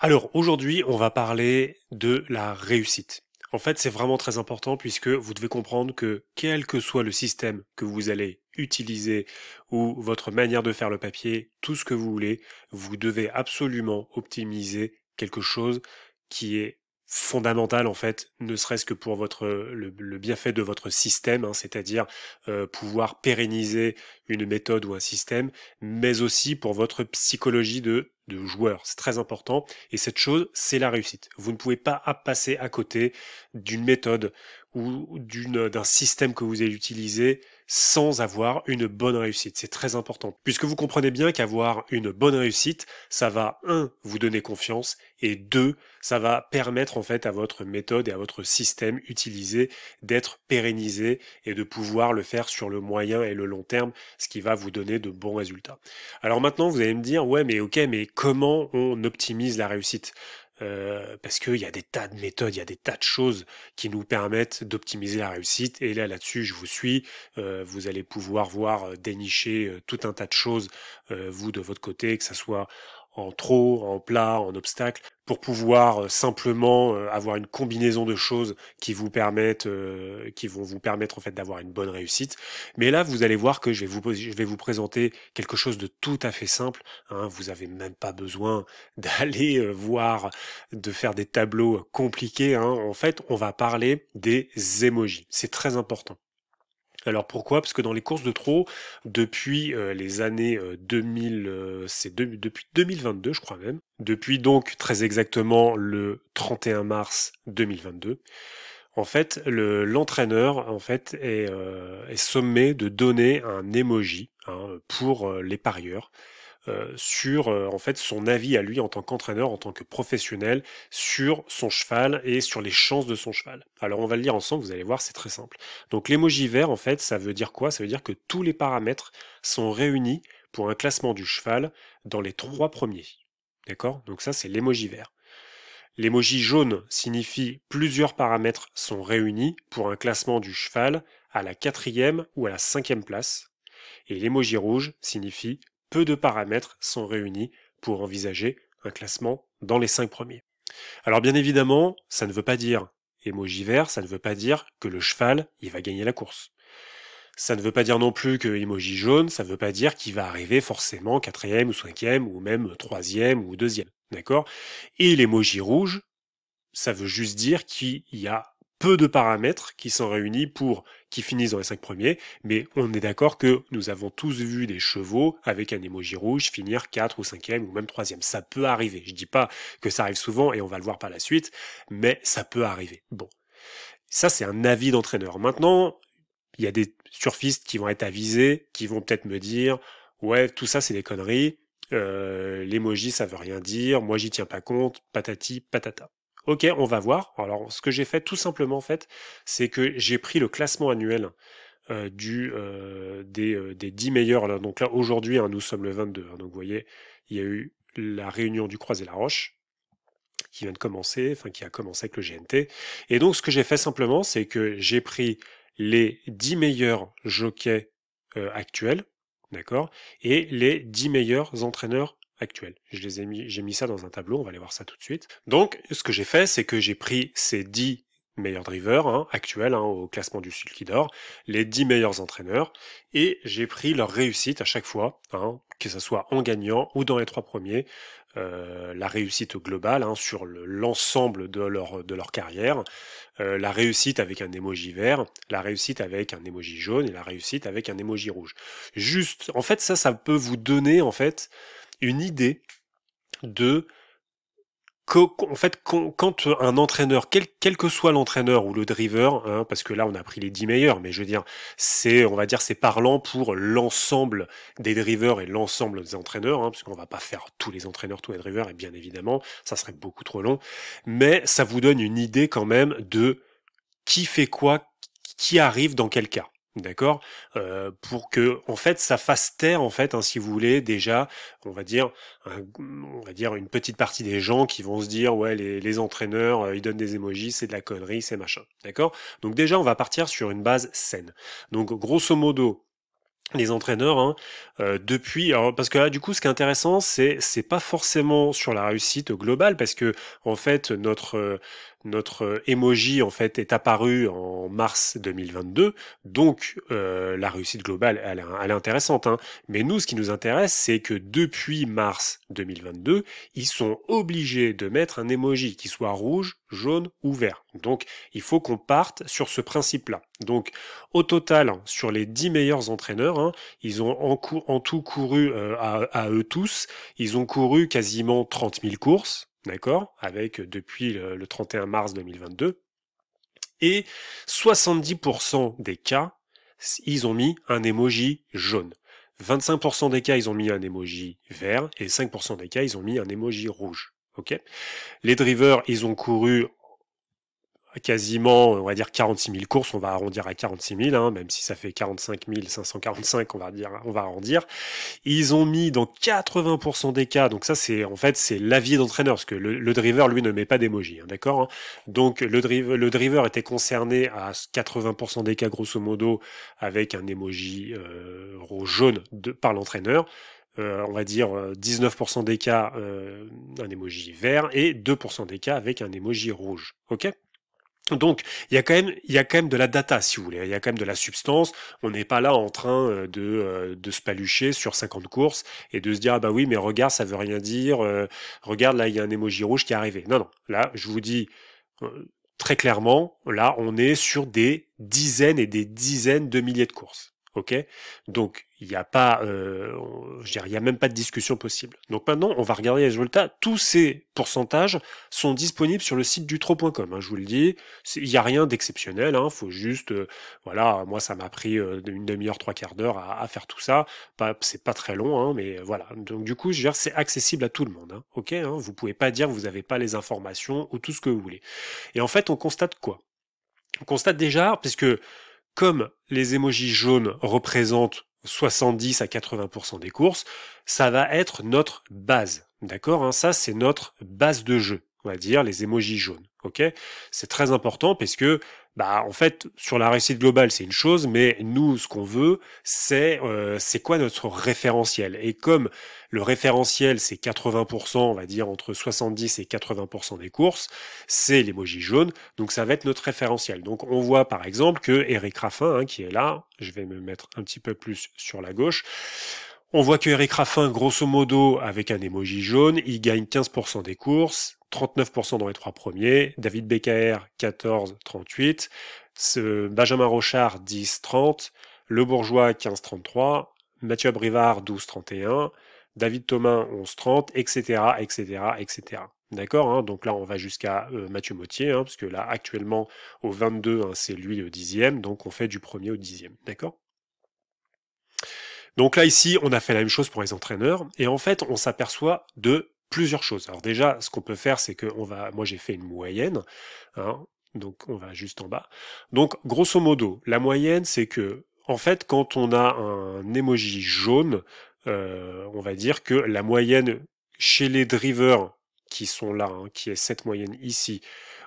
Alors aujourd'hui, on va parler de la réussite. En fait, c'est vraiment très important puisque vous devez comprendre que quel que soit le système que vous allez utiliser ou votre manière de faire le papier, tout ce que vous voulez, vous devez absolument optimiser quelque chose qui est fondamental en fait, ne serait-ce que pour le bienfait de votre système, hein, c'est-à-dire pouvoir pérenniser une méthode ou un système, mais aussi pour votre psychologie de joueur. C'est très important. Et cette chose, c'est la réussite. Vous ne pouvez pas passer à côté d'une méthode ou d'un système que vous allez utiliser sans avoir une bonne réussite. C'est très important. Puisque vous comprenez bien qu'avoir une bonne réussite, ça va, un, vous donner confiance, et deux, ça va permettre en fait à votre méthode et à votre système utilisé d'être pérennisé et de pouvoir le faire sur le moyen et le long terme, ce qui va vous donner de bons résultats. Alors maintenant, vous allez me dire, ouais, mais ok, mais comment on optimise la réussite? Parce qu'il y a des tas de méthodes, il y a des tas de choses qui nous permettent d'optimiser la réussite. Et là-dessus, je vous suis. Vous allez pouvoir voir dénicher tout un tas de choses, vous de votre côté, que ça soit en trot, en plat, en obstacle, pour pouvoir simplement avoir une combinaison de choses qui vous permettent, qui vont vous permettre en fait d'avoir une bonne réussite. Mais là, vous allez voir que je vais vous présenter quelque chose de tout à fait simple. Hein. Vous avez même pas besoin d'aller voir, de faire des tableaux compliqués. Hein. En fait, on va parler des emojis. C'est très important. Alors pourquoi? Parce que dans les courses de trot, depuis les années 2000, depuis 2022 je crois même, depuis donc très exactement le 31 mars 2022, en fait l'entraîneur en fait est sommé de donner un emoji, hein, pour les parieurs sur en fait son avis à lui en tant qu'entraîneur, en tant que professionnel sur son cheval et sur les chances de son cheval. Alors on va le lire ensemble, vous allez voir, c'est très simple. Donc l'emoji vert en fait, ça veut dire quoi? Ça veut dire que tous les paramètres sont réunis pour un classement du cheval dans les trois premiers. D'accord? Donc ça c'est l'emoji vert. L'emoji jaune signifie plusieurs paramètres sont réunis pour un classement du cheval à la quatrième ou à la cinquième place. Et l'emoji rouge signifie peu de paramètres sont réunis pour envisager un classement dans les 5 premiers. Alors bien évidemment, ça ne veut pas dire emoji vert, ça ne veut pas dire que le cheval, il va gagner la course. Ça ne veut pas dire non plus que emoji jaune, ça ne veut pas dire qu'il va arriver forcément quatrième ou cinquième ou même troisième ou deuxième. D'accord? Et l'emoji rouge, ça veut juste dire qu'il y a peu de paramètres qui sont réunis pour qu'ils finissent dans les 5 premiers, mais on est d'accord que nous avons tous vu des chevaux avec un emoji rouge finir 4 ou 5e ou même 3e. Ça peut arriver. Je dis pas que ça arrive souvent et on va le voir par la suite, mais ça peut arriver. Bon. Ça, c'est un avis d'entraîneur. Maintenant, il y a des surfistes qui vont être avisés, qui vont peut-être me dire, ouais, tout ça, c'est des conneries. L'emoji, ça veut rien dire. Moi, j'y tiens pas compte. Patati, patata. Ok, on va voir. Alors, ce que j'ai fait, tout simplement, en fait, c'est que j'ai pris le classement annuel des 10 meilleurs. Là. Donc là, aujourd'hui, hein, nous sommes le 22. Hein, donc, vous voyez, il y a eu la réunion du Croisé la Roche qui vient de commencer, enfin qui a commencé avec le GNT. Et donc, ce que j'ai fait simplement, c'est que j'ai pris les 10 meilleurs jockeys actuels, d'accord, et les 10 meilleurs entraîneurs actuels. J'ai mis ça dans un tableau, on va aller voir ça tout de suite. Donc, ce que j'ai fait, c'est que j'ai pris ces 10 meilleurs drivers hein, actuels hein, au classement du Sulky d'Or, les 10 meilleurs entraîneurs, et j'ai pris leur réussite à chaque fois, hein, que ce soit en gagnant ou dans les trois premiers, la réussite globale hein, sur l'ensemble de leur carrière, la réussite avec un emoji vert, la réussite avec un emoji jaune et la réussite avec un emoji rouge. Juste, en fait, ça peut vous donner en fait une idée de en fait, quand un entraîneur, quel que soit l'entraîneur ou le driver, hein, parce que là on a pris les 10 meilleurs, mais je veux dire, on va dire, c'est parlant pour l'ensemble des drivers et l'ensemble des entraîneurs, hein, parce qu'on va pas faire tous les entraîneurs, tous les drivers, et bien évidemment, ça serait beaucoup trop long, mais ça vous donne une idée quand même de qui fait quoi, qui arrive dans quel cas. D'accord, pour que en fait ça fasse taire en fait, hein, si vous voulez déjà, on va dire, on va dire une petite partie des gens qui vont se dire ouais les entraîneurs ils donnent des emojis, c'est de la connerie, c'est machin. D'accord. Donc déjà on va partir sur une base saine. Donc grosso modo les entraîneurs, hein, depuis, alors, parce que là, du coup, ce qui est intéressant, c'est pas forcément sur la réussite globale, parce que en fait, notre emoji en fait est apparu en mars 2022, donc la réussite globale, elle est intéressante, hein. Mais nous, ce qui nous intéresse, c'est que depuis mars 2022, ils sont obligés de mettre un emoji qui soit rouge, jaune ou vert. Donc, il faut qu'on parte sur ce principe-là. Donc, au total, sur les 10 meilleurs entraîneurs, hein, ils ont en tout couru à eux tous, ils ont couru quasiment 30 000 courses, d'accord, avec depuis le 31 mars 2022, et 70% des cas, ils ont mis un emoji jaune. 25% des cas, ils ont mis un emoji vert, et 5% des cas, ils ont mis un emoji rouge. Ok. Les drivers, ils ont couru quasiment, on va dire 46 000 courses, on va arrondir à 46 000, hein, même si ça fait 45 545, on va arrondir. Ils ont mis dans 80% des cas, donc ça c'est en fait c'est l'avis d'entraîneur, parce que le driver lui ne met pas d'emoji, hein, d'accord, hein. Donc le driver était concerné à 80% des cas grosso modo avec un emoji jaune par l'entraîneur. On va dire 19% des cas un emoji vert et 2% des cas avec un emoji rouge. Ok. Donc, il y a quand même de la data, si vous voulez. Il y a quand même de la substance. On n'est pas là en train de se palucher sur 50 courses et de se dire, ah bah oui, mais regarde, ça veut rien dire. Regarde, là, il y a un emoji rouge qui est arrivé. Non, non. Là, je vous dis euh, très clairement, là, on est sur des dizaines et des dizaines de milliers de courses. Ok? Donc, il n'y a pas, je dirais, il y a même pas de discussion possible. Donc maintenant, on va regarder les résultats. Tous ces pourcentages sont disponibles sur le site du tro.com, hein, je vous le dis. Il n'y a rien d'exceptionnel, hein, faut juste, voilà, moi ça m'a pris une demi-heure, trois quarts d'heure à faire tout ça. C'est pas très long, hein, mais voilà. Donc du coup, je veux dire, c'est accessible à tout le monde, hein, ok, hein, vous pouvez pas dire que vous n'avez pas les informations ou tout ce que vous voulez. Et en fait, on constate quoi? On constate déjà, puisque comme les émojis jaunes représentent 70 à 80% des courses, ça va être notre base. D'accord, hein, ça c'est notre base de jeu, on va dire les émojis jaunes. Ok, c'est très important parce que bah en fait sur la réussite globale c'est une chose, mais nous ce qu'on veut c'est quoi notre référentiel. Et comme le référentiel c'est 80%, on va dire entre 70 et 80% des courses, c'est l'emoji jaune, donc ça va être notre référentiel. Donc on voit par exemple que Eric Raffin, hein, qui est là, je vais me mettre un petit peu plus sur la gauche, on voit que Eric Raffin, grosso modo, avec un emoji jaune, il gagne 15% des courses, 39% dans les trois premiers, David Beccaer 14-38, Benjamin Rochard 10-30, Le Bourgeois 15-33, Mathieu Abrivard 12-31, David Thomas 11-30, etc., etc., etc. D'accord, hein, donc là on va jusqu'à Mathieu Mottier, hein, parce que là actuellement au 22, hein, c'est lui le 10e, donc on fait du premier au 10e, d'accord. Donc là, ici, on a fait la même chose pour les entraîneurs, et en fait, on s'aperçoit de plusieurs choses. Alors déjà, ce qu'on peut faire, c'est que moi j'ai fait une moyenne, hein, donc on va juste en bas. Donc, grosso modo, la moyenne, c'est que, en fait, quand on a un emoji jaune, on va dire que la moyenne chez les drivers qui sont là, hein, qui est cette moyenne ici,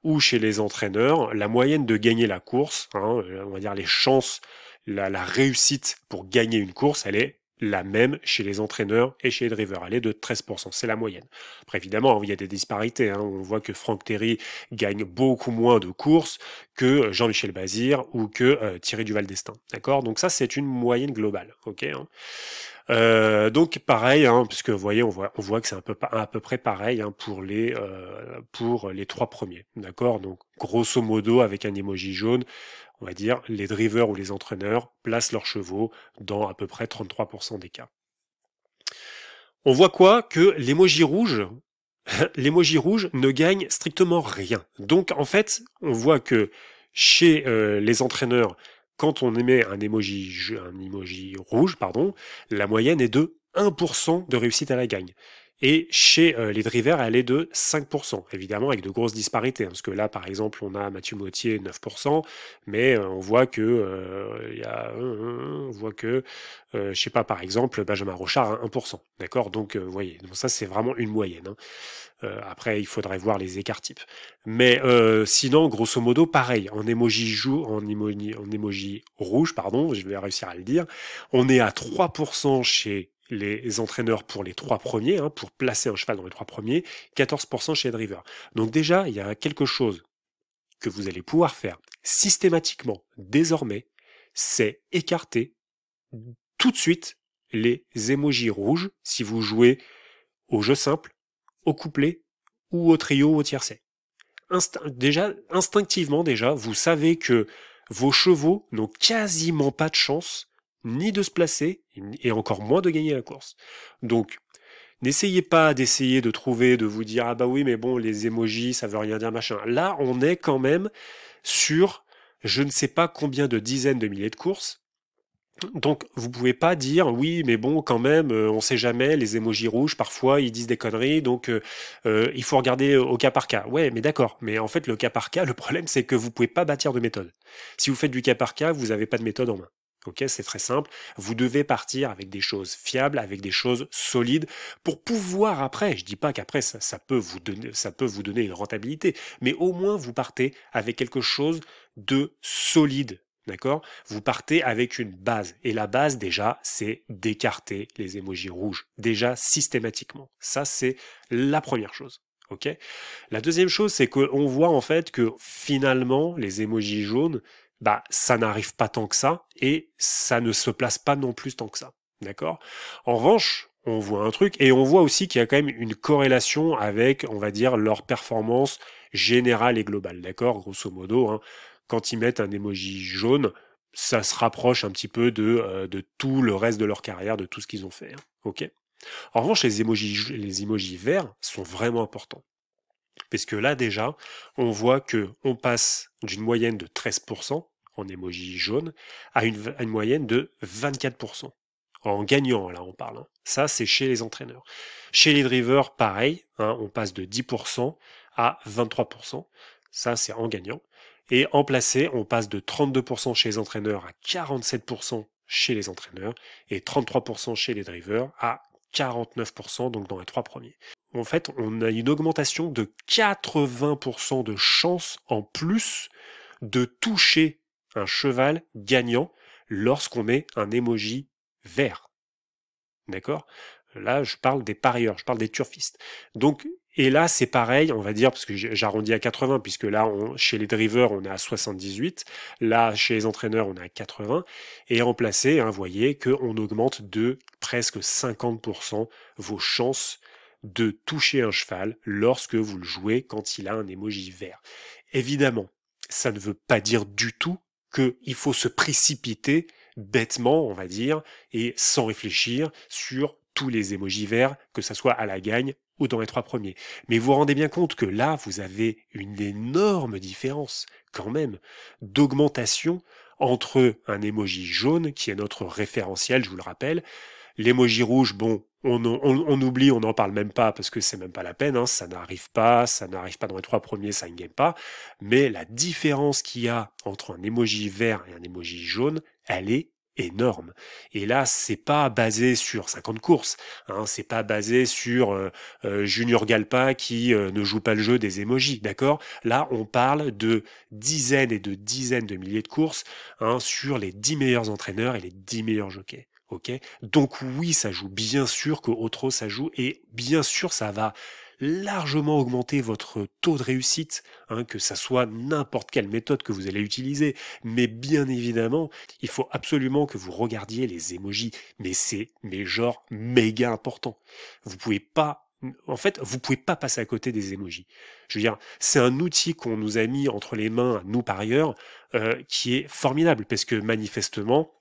ou chez les entraîneurs, la moyenne de gagner la course, hein, on va dire les chances, la réussite pour gagner une course, elle est la même chez les entraîneurs et chez les drivers. Elle est de 13%, c'est la moyenne. Après, évidemment, il y a des disparités, hein. On voit que Franck Terry gagne beaucoup moins de courses que Jean-Michel Bazir ou que Thierry Duval d'Estaing. D'accord? Donc ça, c'est une moyenne globale. Ok, hein. Donc pareil, hein, puisque vous voyez, on voit que c'est à peu près pareil, hein, pour les trois premiers, d'accord. Donc grosso modo, avec un emoji jaune, on va dire les drivers ou les entraîneurs placent leurs chevaux dans à peu près 33% des cas. On voit quoi? Que l'emoji rouge, l'emoji rouge ne gagne strictement rien. Donc en fait, on voit que chez les entraîneurs, quand on émet un emoji rouge, pardon, la moyenne est de 1% de réussite à la gagne. Et chez les drivers, elle est de 5%, évidemment avec de grosses disparités, hein, parce que là, par exemple, on a Mathieu Mottier 9%, mais on voit que on voit que je sais pas, par exemple, Benjamin Rochard à 1%, d'accord? Donc, vous voyez, donc ça c'est vraiment une moyenne, hein. Après, il faudrait voir les écarts types. Mais sinon, grosso modo, pareil, en emoji rouge, pardon, je vais réussir à le dire, on est à 3% chez les entraîneurs pour les trois premiers, hein, pour placer un cheval dans les trois premiers, 14% chez les drivers. Donc déjà, il y a quelque chose que vous allez pouvoir faire systématiquement désormais, c'est écarter tout de suite les émojis rouges si vous jouez au jeu simple, au couplet ou au trio ou au tiercé. Déjà, instinctivement déjà, vous savez que vos chevaux n'ont quasiment pas de chance ni de se placer et encore moins de gagner la course. Donc, n'essayez pas d'essayer de trouver, de vous dire ah bah oui mais bon les emojis ça veut rien dire machin. Là, on est quand même sur je ne sais pas combien de dizaines de milliers de courses. Donc vous pouvez pas dire oui mais bon quand même on sait jamais les émojis rouges parfois ils disent des conneries donc il faut regarder au cas par cas. Ouais mais d'accord mais en fait le cas par cas le problème c'est que vous pouvez pas bâtir de méthode. Si vous faites du cas par cas vous avez pas de méthode en main. Ok, c'est très simple. Vous devez partir avec des choses fiables, avec des choses solides, pour pouvoir après. Je dis pas qu'après ça peut vous donner une rentabilité, mais au moins vous partez avec quelque chose de solide. D'accord? Vous partez avec une base. Et la base, déjà, c'est d'écarter les émojis rouges. Déjà, systématiquement. Ça, c'est la première chose. Ok? La deuxième chose, c'est qu'on voit en fait que finalement, les émojis jaunes, bah, ça n'arrive pas tant que ça et ça ne se place pas non plus tant que ça. D'accord? En revanche, on voit un truc et on voit aussi qu'il y a quand même une corrélation avec, on va dire, leur performance générale et globale. D'accord? Grosso modo, hein, quand ils mettent un emoji jaune, ça se rapproche un petit peu de tout le reste de leur carrière, de tout ce qu'ils ont fait. Hein. Ok. En revanche, les emojis verts sont vraiment importants. Parce que là, déjà, on voit que on passe d'une moyenne de 13% en emoji jaune à une moyenne de 24%. En gagnant, là, on parle. Hein. Ça, c'est chez les entraîneurs. Chez les drivers, pareil, hein, on passe de 10% à 23%. Ça, c'est en gagnant. Et en placé, on passe de 32% chez les entraîneurs à 47% chez les entraîneurs et 33% chez les drivers à 49%, donc dans les trois premiers. En fait, on a une augmentation de 80% de chances en plus de toucher un cheval gagnant lorsqu'on met un emoji vert. D'accord? Là, je parle des parieurs, je parle des turfistes. Donc, et là, c'est pareil, on va dire, parce que j'arrondis à 80, puisque là, chez les drivers, on est à 78. Là, chez les entraîneurs, on est à 80. Et en placé, hein, vous voyez qu'on augmente de presque 50% vos chances de toucher un cheval lorsque vous le jouez quand il a un emoji vert. Évidemment, ça ne veut pas dire du tout qu'il faut se précipiter bêtement, on va dire, et sans réfléchir sur tous les émojis verts, que ça soit à la gagne ou dans les trois premiers. Mais vous vous rendez bien compte que là, vous avez une énorme différence, quand même, d'augmentation entre un emoji jaune, qui est notre référentiel, je vous le rappelle. L'emoji rouge, bon, on oublie, on n'en parle même pas parce que c'est même pas la peine, hein, ça n'arrive pas dans les trois premiers, ça ne gagne pas. Mais la différence qu'il y a entre un emoji vert et un emoji jaune, elle est énorme. Et là, c'est pas basé sur 50 courses, hein, c'est pas basé sur Junior Galpa qui ne joue pas le jeu des emojis, d'accord? Là, on parle de dizaines et de dizaines de milliers de courses, hein, sur les 10 meilleurs entraîneurs et les 10 meilleurs jockeys. Ok, donc oui, ça joue. Bien sûr que Otro ça joue et bien sûr ça va largement augmenter votre taux de réussite, hein, que ça soit n'importe quelle méthode que vous allez utiliser. Mais bien évidemment, il faut absolument que vous regardiez les emojis. Mais c'est genre méga important. Vous pouvez pas En fait, vous pouvez pas passer à côté des emojis. Je veux dire, c'est un outil qu'on nous a mis entre les mains, nous parieurs, qui est formidable parce que manifestement,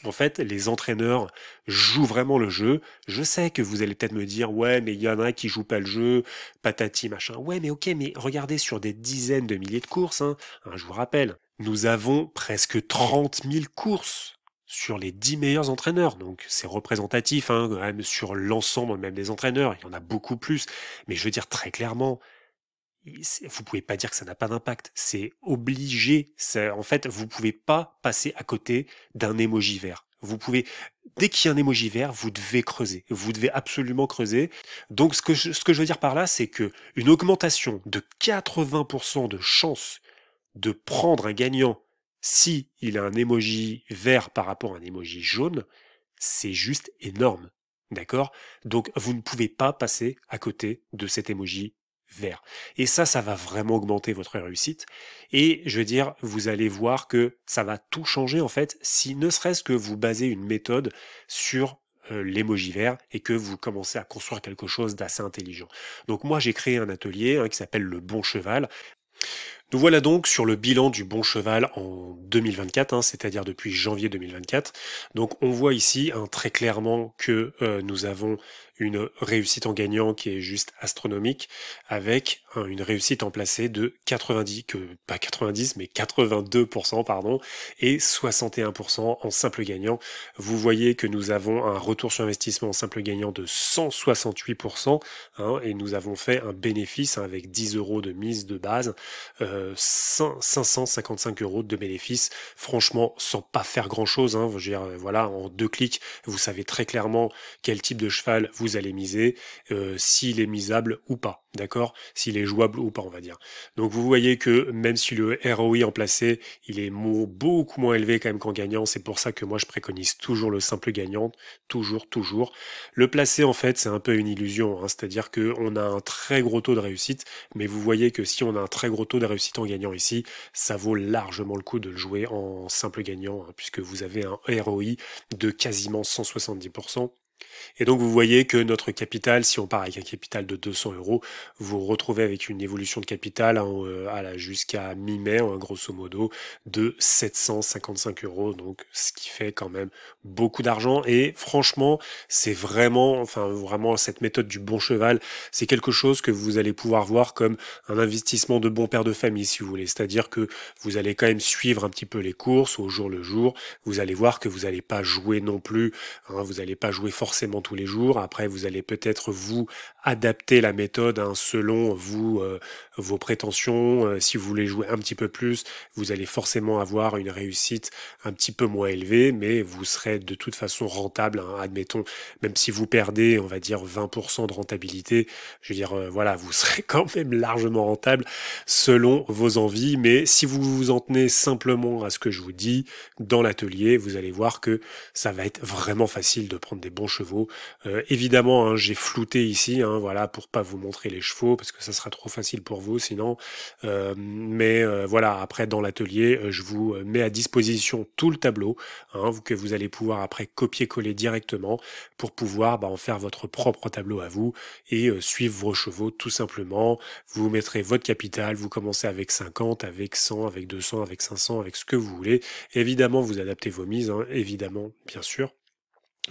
en fait, les entraîneurs jouent vraiment le jeu. Je sais que vous allez peut-être me dire, ouais, mais il y en a qui jouent pas le jeu, patati, machin. Ouais, mais ok, mais regardez sur des dizaines de milliers de courses, hein, je vous rappelle, nous avons presque 30 000 courses sur les 10 meilleurs entraîneurs. Donc c'est représentatif, hein, quand même sur l'ensemble même des entraîneurs. Il y en a beaucoup plus. Mais je veux dire très clairement, vous pouvez pas dire que ça n'a pas d'impact. C'est obligé. En fait, vous pouvez pas passer à côté d'un emoji vert. Vous pouvez, dès qu'il y a un emoji vert, vous devez creuser. Vous devez absolument creuser. Donc, ce que je veux dire par là, c'est que une augmentation de 80% de chances de prendre un gagnant si il a un emoji vert par rapport à un emoji jaune, c'est juste énorme. D'accord? Donc, vous ne pouvez pas passer à côté de cet emoji vert. Et ça va vraiment augmenter votre réussite. Et je veux dire, vous allez voir que ça va tout changer en fait, si ne serait-ce que vous basez une méthode sur l'emoji vert et que vous commencez à construire quelque chose d'assez intelligent. Donc moi j'ai créé un atelier qui s'appelle le Bon Cheval. Nous voilà donc sur le bilan du Bon Cheval en 2024, c'est-à-dire depuis janvier 2024. Donc on voit ici très clairement que nous avons une réussite en gagnant qui est juste astronomique, avec une réussite en placé de 82% pardon, et 61% en simple gagnant. Vous voyez que nous avons un retour sur investissement en simple gagnant de 168%, et nous avons fait un bénéfice avec 10 euros de mise de base, 555 euros de bénéfice, franchement sans pas faire grand chose, je veux dire, voilà, en 2 clics vous savez très clairement quel type de cheval vous allez miser, s'il est misable ou pas, d'accord, s'il est jouable ou pas, on va dire. Donc vous voyez que même si le ROI en placé il est beaucoup moins élevé quand même qu'en gagnant, c'est pour ça que moi je préconise toujours le simple gagnant, toujours. Le placé en fait c'est un peu une illusion, c'est-à-dire que on a un très gros taux de réussite, mais vous voyez que si on a un très gros taux de réussite en gagnant ici, ça vaut largement le coup de le jouer en simple gagnant, puisque vous avez un ROI de quasiment 170%. Et donc vous voyez que notre capital, si on part avec un capital de 200 euros, vous vous retrouvez avec une évolution de capital jusqu'à mi-mai, grosso modo, de 755 euros, donc ce qui fait quand même beaucoup d'argent. Et franchement, c'est vraiment cette méthode du bon cheval, c'est quelque chose que vous allez pouvoir voir comme un investissement de bon père de famille, si vous voulez. C'est-à-dire que vous allez quand même suivre un petit peu les courses au jour le jour. Vous allez voir que vous n'allez pas jouer non plus, vous n'allez pas jouer forcément tous les jours. Après, vous allez peut-être vous adapter la méthode selon vos prétentions. Si vous voulez jouer un petit peu plus, vous allez forcément avoir une réussite un petit peu moins élevée, mais vous serez de toute façon rentable, admettons, même si vous perdez, on va dire 20% de rentabilité, je veux dire, voilà, vous serez quand même largement rentable selon vos envies, mais si vous vous en tenez simplement à ce que je vous dis dans l'atelier, vous allez voir que ça va être vraiment facile de prendre des bons chevaux. Évidemment, j'ai flouté ici, voilà, pour pas vous montrer les chevaux, parce que ça sera trop facile pour vous sinon. Voilà, après dans l'atelier, je vous mets à disposition tout le tableau, que vous allez pouvoir après copier-coller directement pour pouvoir en faire votre propre tableau à vous et suivre vos chevaux tout simplement. Vous mettrez votre capital, vous commencez avec 50, avec 100, avec 200, avec 500, avec ce que vous voulez. Évidemment, vous adaptez vos mises, évidemment, bien sûr.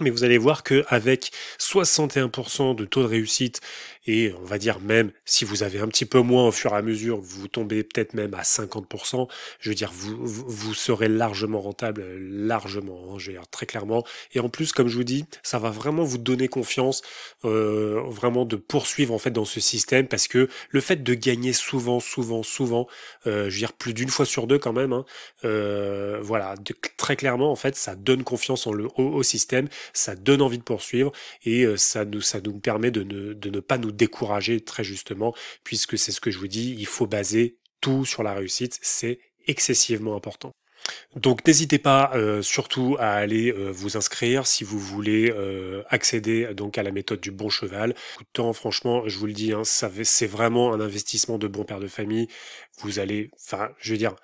Mais vous allez voir que avec 61% de taux de réussite, et on va dire même si vous avez un petit peu moins au fur et à mesure, vous tombez peut-être même à 50%, je veux dire vous serez largement rentable, largement, je veux dire très clairement. Et en plus, comme je vous dis, ça va vraiment vous donner confiance, vraiment de poursuivre en fait dans ce système, parce que le fait de gagner souvent, je veux dire plus d'une fois sur deux quand même, voilà, très clairement en fait ça donne confiance au système. Ça donne envie de poursuivre et ça nous permet de ne pas nous décourager très justement, puisque c'est ce que je vous dis, il faut baser tout sur la réussite, c'est excessivement important. Donc n'hésitez pas surtout à aller vous inscrire si vous voulez accéder donc à la méthode du bon cheval. Temps, franchement, je vous le dis, c'est vraiment un investissement de bon père de famille. Vous allez, je veux dire,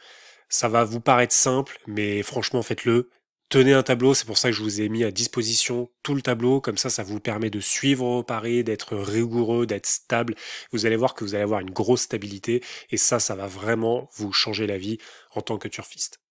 ça va vous paraître simple, mais franchement, faites-le. Tenez un tableau, c'est pour ça que je vous ai mis à disposition tout le tableau, comme ça vous permet de suivre vos paris, d'être rigoureux, d'être stable. Vous allez voir que vous allez avoir une grosse stabilité, et ça va vraiment vous changer la vie en tant que turfiste.